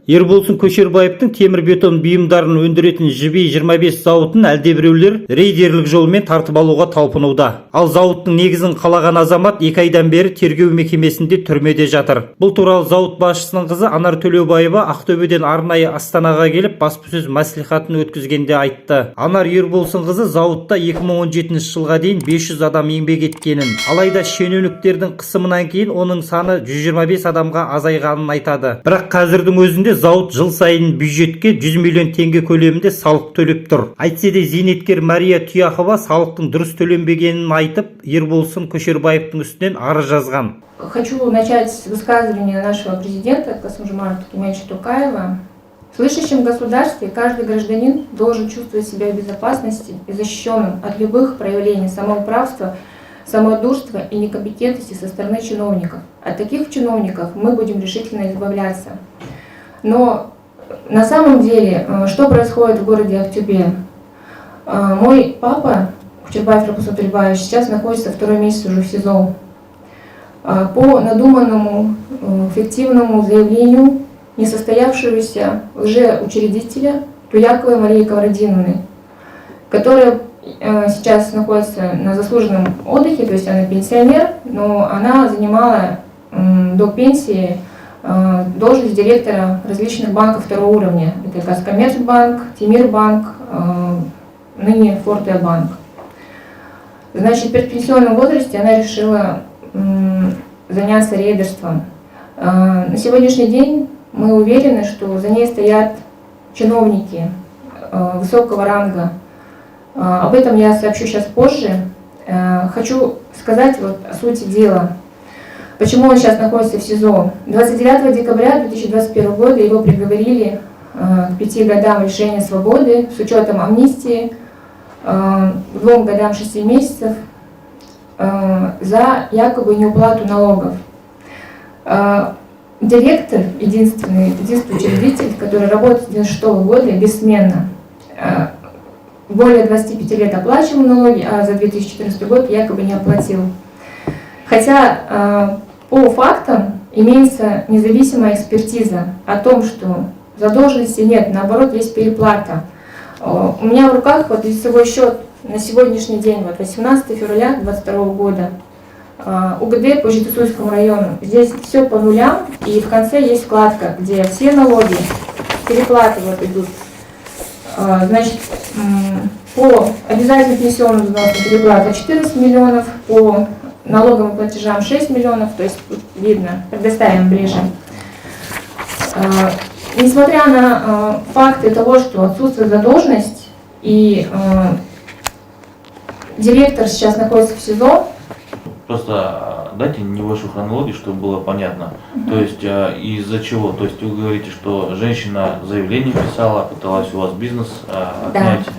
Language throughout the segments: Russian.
Ерболсын Көшербаевтың темір бетон бұйымдарын өндіретін Жібей 25 зауытын әлдебіреулер рейдерлік жолмен тартып алуға талпынуда. Ал зауыттың негізін қалаған азамат 2 айдан бері тергеу мекемесінде түрмеде жатыр. Бұл туралы зауыт басшысының қызы Анар Төлеубаева Ақтөбеден арнайы Астанаға келіп баспасөз мәслихатын өткізгенде айтты. Анар Ерболсын қызы зауытта 2017 жылға дейін 500 адам еңбек еткенін, алайда шенеуніктердің қысымынан кейін оның саны 125 адамға азайғанын айтады. Бірақ қазірдің өзінде зауыт жыл сайын бюджетке 100 миллион теңге көлемінде салық төлеп тұр. Әйтсе де зейнеткер Мария Тұяқова салықтың дұрыс төленбегенін айтып, Ерболсын Көшербаевтың үстінен арыз жазған. Хочу начать с высказывания нашего президента Касым-Жомарта Кемелевича Токаева. В слышащем государстве каждый гражданин должен чувствовать себя в безопасности и защищенным от любых проявлений самоуправства, самодурства и некомпетентности со стороны чиновников. От таких чиновников мы будем решительно избавляться. Но на самом деле, что происходит в городе Актюбе? Мой папа, Кучербаев Рапусат Тульбаевич, сейчас находится 2-й месяц уже в СИЗО. По надуманному, фиктивному заявлению несостоявшегося лжеучредителя Туяковой Марии Каврадиновны, которая сейчас находится на заслуженном отдыхе, то есть она пенсионер, но она занимала до пенсии должность директора различных банков второго уровня. Это Казкоммерцбанк, Тимирбанк, ныне Фортеобанк. Значит, в предпенсионном возрасте она решила заняться рейдерством. На сегодняшний день мы уверены, что за ней стоят чиновники высокого ранга. Об этом я сообщу сейчас позже. Хочу сказать вот о сути дела. Почему он сейчас находится в СИЗО? 29 декабря 2021 года его приговорили к 5 годам лишения свободы с учетом амнистии, 2 годам 6 месяцев за якобы неуплату налогов. Директор, единственный учредитель, который работает с 1996 года бессменно, более 25 лет оплачивал налоги, а за 2014 год якобы не оплатил. Хотя по фактам имеется независимая экспертиза о том, что задолженности нет, наоборот, есть переплата. У меня в руках вот лицевой счет на сегодняшний день, вот 18 февраля 2022 года, УГД по Житомирскому району. Здесь все по нулям, и в конце есть вкладка, где все налоги, переплаты вот идут. Значит, по обязательным пенсионным взносам переплата 14 миллионов, по налоговым платежам 6 миллионов, то есть тут видно, предоставим ближе. Несмотря на факты того, что отсутствует задолженность и директор сейчас находится в СИЗО. Просто дайте небольшую хронологию, чтобы было понятно. То есть из-за чего? То есть вы говорите, что женщина заявление писала, пыталась у вас бизнес отнять. Да.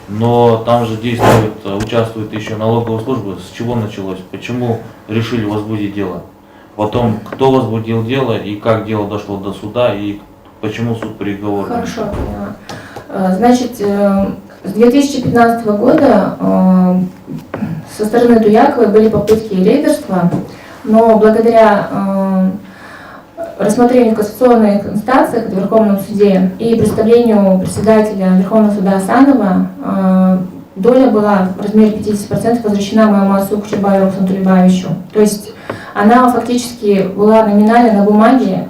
Но там же участвует еще налоговая служба. С чего началось? Почему решили возбудить дело? Потом, кто возбудил дело и как дело дошло до суда и почему суд приговор? Хорошо, поняла. Значит, с 2015 года со стороны Туяковой были попытки рейдерства, но благодаря рассмотрению в кассационных инстанциях в Верховном суде и представлению председателя Верховного суда Асанова доля была в размере 50% возвращена моему отцу Кучербаеву Рапусату Тульбаевичу. То есть она фактически была номинально на бумаге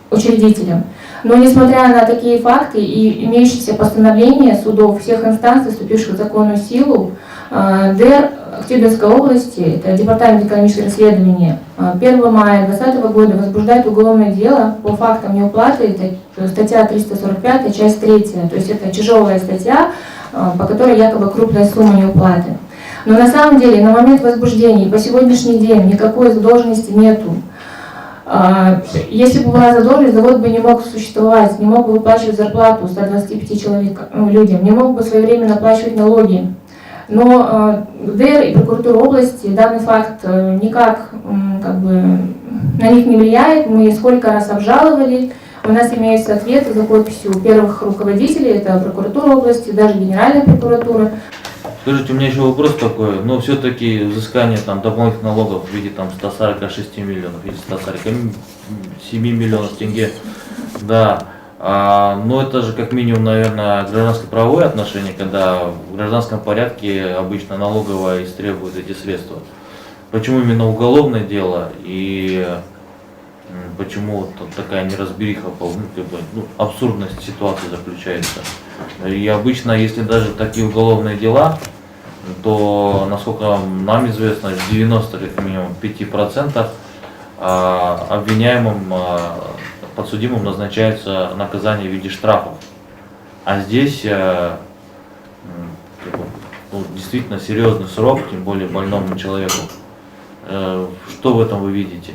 учредителем. Но несмотря на такие факты и имеющиеся постановления судов всех инстанций, вступивших в законную силу, ДЭР Актюбинской области, это Департамент экономических расследований, 1 мая 2020 года возбуждает уголовное дело по фактам неуплаты, это статья 345, часть 3, то есть это тяжелая статья, по которой якобы крупная сумма неуплаты. Но на самом деле на момент возбуждения по сегодняшний день никакой задолженности нету. Если бы была задолженность, завод бы не мог существовать, не мог бы выплачивать зарплату 125 людям, не мог бы своевременно оплачивать налоги. Но ДЭР и прокуратура области данный факт никак на них не влияет. Мы сколько раз обжаловали, у нас имеются ответы за подписью первых руководителей, это прокуратура области, даже Генеральная прокуратура. Скажите, у меня еще вопрос такой, но все-таки взыскание дополнительных налогов в виде 146 миллионов или 147 миллионов тенге, Да. Ну это же как минимум, наверное, гражданско-правовые отношения, когда в гражданском порядке обычно налоговая истребует эти средства. Почему именно уголовное дело и почему вот такая неразбериха, абсурдность ситуации заключается. И обычно, если даже такие уголовные дела, то, насколько нам известно, в 90 как минимум 5% обвиняемым, подсудимым назначается наказание в виде штрафов. А здесь действительно серьезный срок, тем более больному человеку. Что в этом вы видите?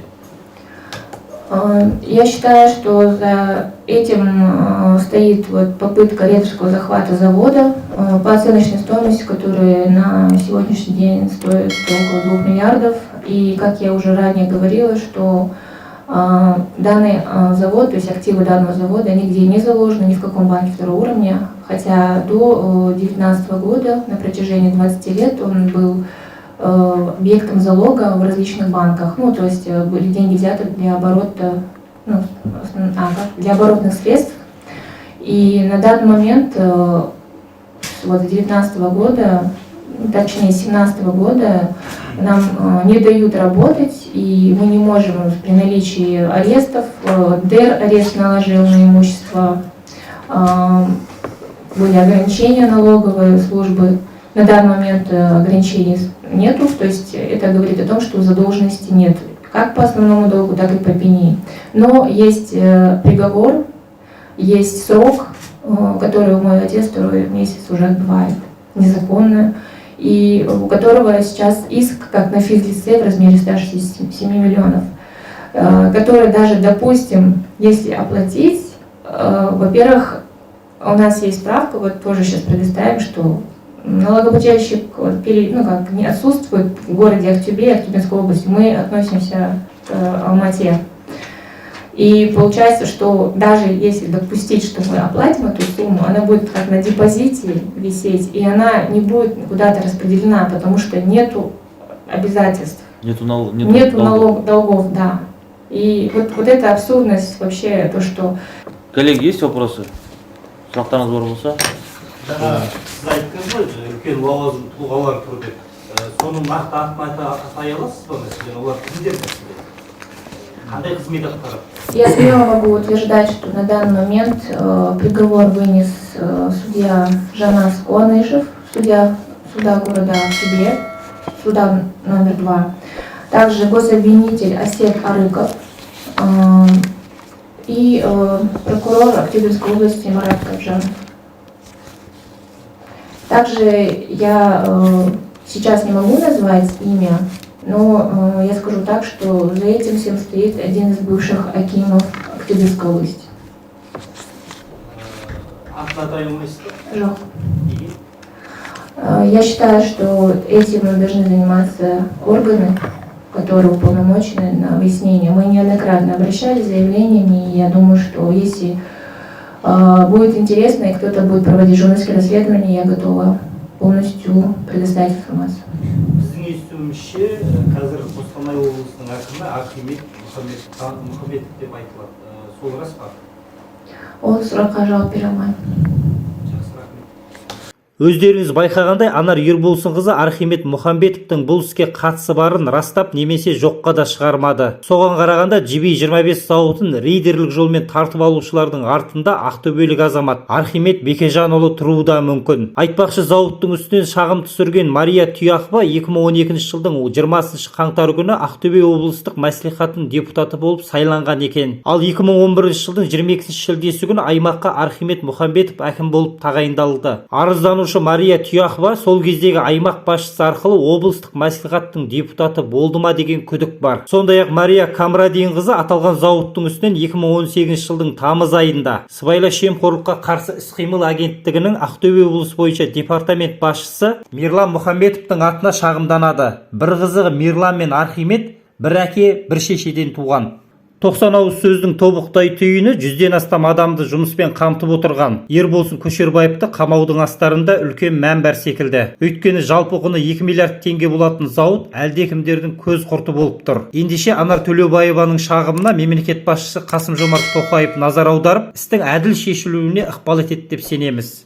Я считаю, что за этим стоит вот попытка рейдерского захвата завода по оценочной стоимости, которая на сегодняшний день стоит около 2 миллиардов. И, как я уже ранее говорила, что данный завод, то есть активы данного завода, нигде не заложены, ни в каком банке второго уровня, хотя до 2019 года, на протяжении 20 лет, он был объектом залога в различных банках. Ну, то есть были деньги взяты для оборота, для оборотных средств. И на данный момент, вот с 2019 года, точнее с 2017 года, нам не дают работать, и мы не можем при наличии арестов, арест наложил на имущество, были ограничения налоговой службы. На данный момент ограничений нету, то есть это говорит о том, что задолженности нет, как по основному долгу, так и по пени. Но есть приговор, есть срок, который мой отец второй месяц уже отбывает, незаконно, и у которого сейчас иск как на физлице в размере 167 миллионов, который даже, допустим, если оплатить, во-первых, у нас есть справка, вот тоже сейчас предоставим, что налогоплательщик не отсутствует в городе Актюбе, Актюбинской области, мы относимся к Алмате. И получается, что даже если допустить, что мы оплатим эту сумму, она будет как на депозите висеть, и она не будет куда-то распределена, потому что нету обязательств. Нету долгов, да. И вот эта абсурдность вообще, то, что... Коллеги, есть вопросы? Сұрақтарыңыз бар болса? Сіз айттыңыз ғой, үлкен лауазым тұлғалар тұр деп. Соның нақты атын атай аласыз ба, мәселен, олар кімдер мәселен? Қандай қызмет атқарады? Я смело могу утверждать, что на данный момент приговор вынес судья Жанас Куанышев, судья суда города Актюбе, суда номер 2, также гособвинитель Асет Арыков и прокурор Актюбинской области Марат Кабжанов. Также я сейчас не могу назвать имя, но я скажу так, что за этим всем стоит один из бывших акимов Актюбинской области. Жох. Я считаю, что этим должны заниматься органы, которые уполномочены на выяснение. Мы неоднократно обращались с заявлениями, и я думаю, что если будет интересно и кто-то будет проводить журналистские расследования, я готова полностью предоставить информацию. Біздің естуімізше, қазір Қостанай облысының әкімі Архимед Мұхамбетов деп айтылады. Сол рас па? Ол сұраққа жауап бере алмаймын. Жақсы, рахмет. Өздеріңіз байқағандай, Анар Ерболсынқызы Архимед Мұхамбетовтің бұл іске қатысы барын растап немесе жоққа да шығармады. Соған қарағанда GB25 зауытын рейдерлік жолмен тартып алушылардың артында ақтөбелік азамат Архимед Бекежанұлы тұруы да мүмкін. Айтпақшы, зауыттың үстінен шағым түсірген Мария Тұяқова 2012 жылдың 20 қаңтар күні Ақтөбе облыстық мәслихатының депутаты болып сайланған екен. Ал 2011 жылдың 22 шілдесі күні аймаққа Архимед Мұхамбетов әкім болып тағайындалды. Арызданушы Мария Тұяқова сол кездегі аймақ басшысы арқылы облыстық мәслихаттың депутаты болды ма деген күдік бар. Сондай-ақ Мария Камрадинқызы аталған зауыттың үстінен 2018 жылдың тамыз айында сыбайлас жемқорлыққа қарсы іс-қимыл агенттігінің Ақтөбе облысы бойынша департамент басшысы Мирлан Мұхамбетовтың атына шағымданады. Бір қызығы Мирлан мен Архимед бір әке, бір шешеден туған. 90 ауыз сөздің тобықтай түйіні 100-ден астам адамды жұмыспен қамтып отырған Ерболсын Көшербаевты қамаудың астарында үлкен мән бар секілді. Өйткені жалпы құны 2 миллиард теңге болатын зауыт әлдекімдердің көз құрты болып тұр. Ендеше Анар Төлеубаеваның шағымына мемлекет басшысы Қасым-Жомарт Тоқаев назар аударып, істің әділ шешілуіне ықпал етеді деп сенеміз.